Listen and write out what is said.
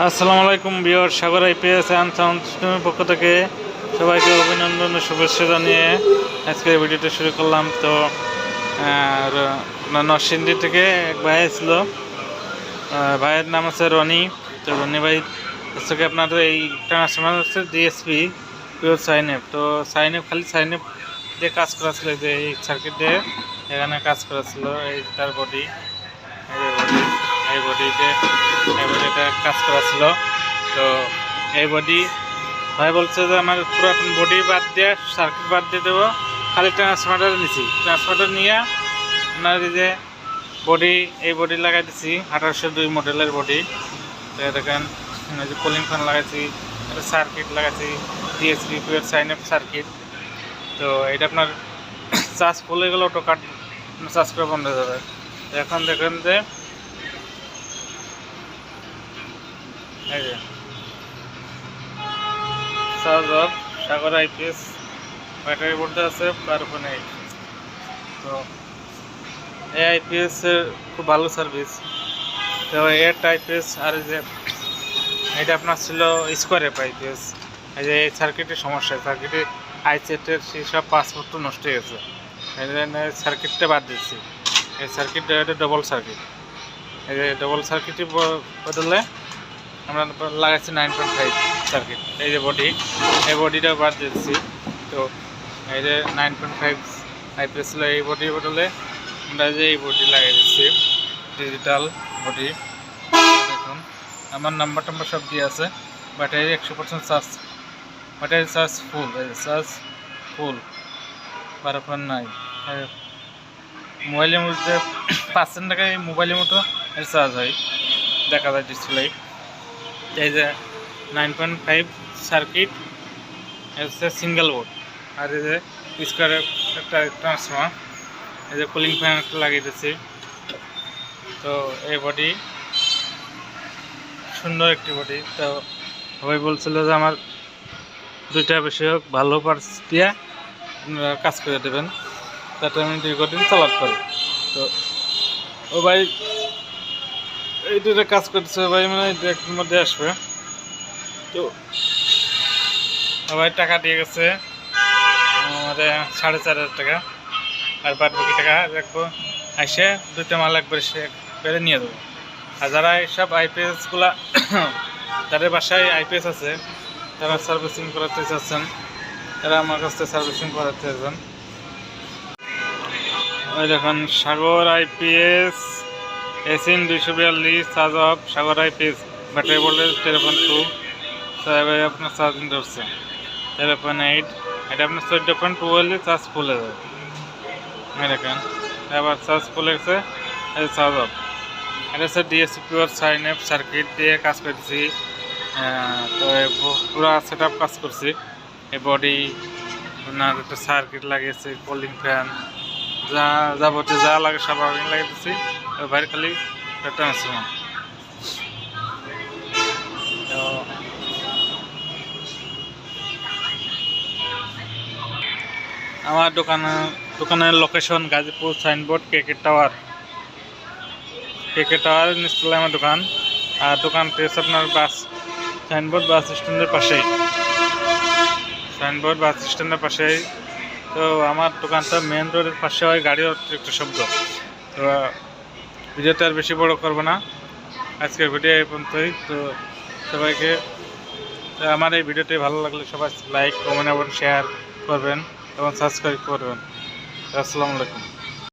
আসসালামু আলাইকুম viewer, Sagar IPS and sound সিস্টেমের পক্ষ থেকে সবাইকে অভিনন্দন ও শুভেচ্ছা জানিয়ে আজকে ভিডিওটা শুরু করলাম। তো নরসিংদী থেকে এক ভাই ছিল, ভাইয়ের নাম আছে রনি। তো রনি ভাই হচ্ছে আপনাদের এই ট্রান্সফরমার হচ্ছে ডিএসপি পিওর সাইনএফ। তো সাইনএফ খালি সাইনএফ দিয়ে কাজ করা ছিল, যে এই সার্কিট দিয়ে এখানে কাজ করা ছিল। এই তার বডি, এই বডিতে এটা কাজ করা ছিল। তো এই বডি ভাই বলছে যে আমার পুরাতন বডি বাদ দিয়ে সার্কিট বাদ দিয়ে দেবো, খালি ট্রান্সফরমার নিয়েছি। ট্রান্সফরমার নিয়ে আপনার এই যে বডি, এই বডি লাগাই দিচ্ছি 1802 মডেলের বডি। তো দেখেন এই যে কুলিং ফ্যান লাগাইছি, সার্কিট লাগাইছি ডিএসপি পিওর সাইনএফ সার্কিট। তো এটা আপনার চার্জ ফুল হয়ে গেলে অটো কাট চার্জ করে বন্ধ হয়ে যাবে। এখন দেখেন যে এই যে charge of Sagar IPS battery বোর্ডে আছে কার্বন 8। তো এই আইপিএস এর খুব ভালো সার্ভিস। তো এটা আইপিএস আর যে এটা আপনার ছিল স্কোয়ার এফ আইপিএস। এই যে এই সার্কিটের সমস্যা, সার্কিটে আইসেটের সেসব পাসপোর্ট নষ্ট হয়ে গেছে, এই জন্য সার্কিটটা বাদ দিচ্ছি। এই সার্কিটটা এটা ডবল সার্কিট, এই যে ডবল সার্কিটের বদলে আমরা লাগাচ্ছি 9.5 সার্কিট। এই যে বডি, এই বডিটা বাদ দিচ্ছি। তো এই যে 9.5 আইপিএস ছিল, এই বডির বদলে আমরা যে এই বডি লাগিয়ে দিচ্ছি ডিজিটাল বডি। দেখুন আমার নাম্বার টাম্বার সব দিয়ে আছে। ব্যাটারি 100% চার্জ, ব্যাটারি চার্জ ফুল, চার্জ ফুল পারফেক্ট নাই। মোবাইলের মধ্যে 5% টাকায় মোবাইলের মতো চার্জ হয়, দেখা যায় ডিসপ্লে। এই যে 9.5 সার্কিট হচ্ছে সিঙ্গেল বোর্ড, আর এই যে স্কোয়ার একটা ট্রান্সফরমার, এই যে কুলিং ফ্যান একটা লাগিয়ে দিচ্ছি। তো এই বডি সুন্দর একটি বডি। তো সবাই বলছিল যে আমার দুইটা বেশি হোক, ভালো পার্টস দিয়ে আপনারা কাজ করে দেবেন, তাতে আমি দীর্ঘদিন চালাতে পারি। তো ও ভাই এইটা কাজ করতেছে, ভাই মানে একটুর মধ্যে আসবে। তো ভাই টাকা দিয়ে গেছে আমাদের 4,500 টাকা, আর বাদ বাকি টাকা রাখবো এসে দুইটা মাল একবার সে বেড়ে নিয়ে দেবো। আর যারা এইসব আইপিএসগুলা যাদের বাসায় আইপিএস আছে, তারা সার্ভিসিং করাতে চাচ্ছেন, তারা আমার কাছ থেকে সার্ভিসিং করাতে চাচ্ছেন। ওই দেখুন সাগর আইপিএস এসিন 242 charge of Sagar IPS battery বোর্ডের 13.2 ভাই আপনার চার্জিং ধরছে 13.8। এটা আপনার 14.2 হলে চার্জ ফুল হয়ে যাবে। দেখেন এবার চার্জ ফুল হয়েছে, এটা চার্জ অফ। এটা হচ্ছে ডিএসপি পিওর সাইনএফ সার্কিট দিয়ে কাজ করছি। তো পুরো সেট আপ কাজ করছি। এই বডি আপনার একটা সার্কিট লাগিয়েছি, কুলিং ফ্যান যা যাবতীয় যা লাগে সব আমি লাগিয়েছি। বাইরে খালি ট্রান্সফরমার। তো আমার দোকানের লোকেশন গাজীপুর সাইনবোর্ড কেকে টাওয়ার নিচতলা আমার দোকান। আর দোকানটি হচ্ছে আপনার বাস সাইনবোর্ড বাস স্ট্যান্ডের পাশেই, সাইনবোর্ড বাস স্ট্যান্ডের পাশেই। তো আমার দোকানটা মেন রোডের পাশে হয়, গাড়ির অতিরিক্ত শব্দ। তো ভিডিওটা আর বেশি বড় করবো না, আজকের ভিডিও এই পর্যন্তই। তো সবাইকে আমার এই ভিডিওটি ভালো লাগলে সবাই লাইক, কমেন্ট এবং শেয়ার করবেন এবং সাবস্ক্রাইব করবেন। আসসালামু আলাইকুম।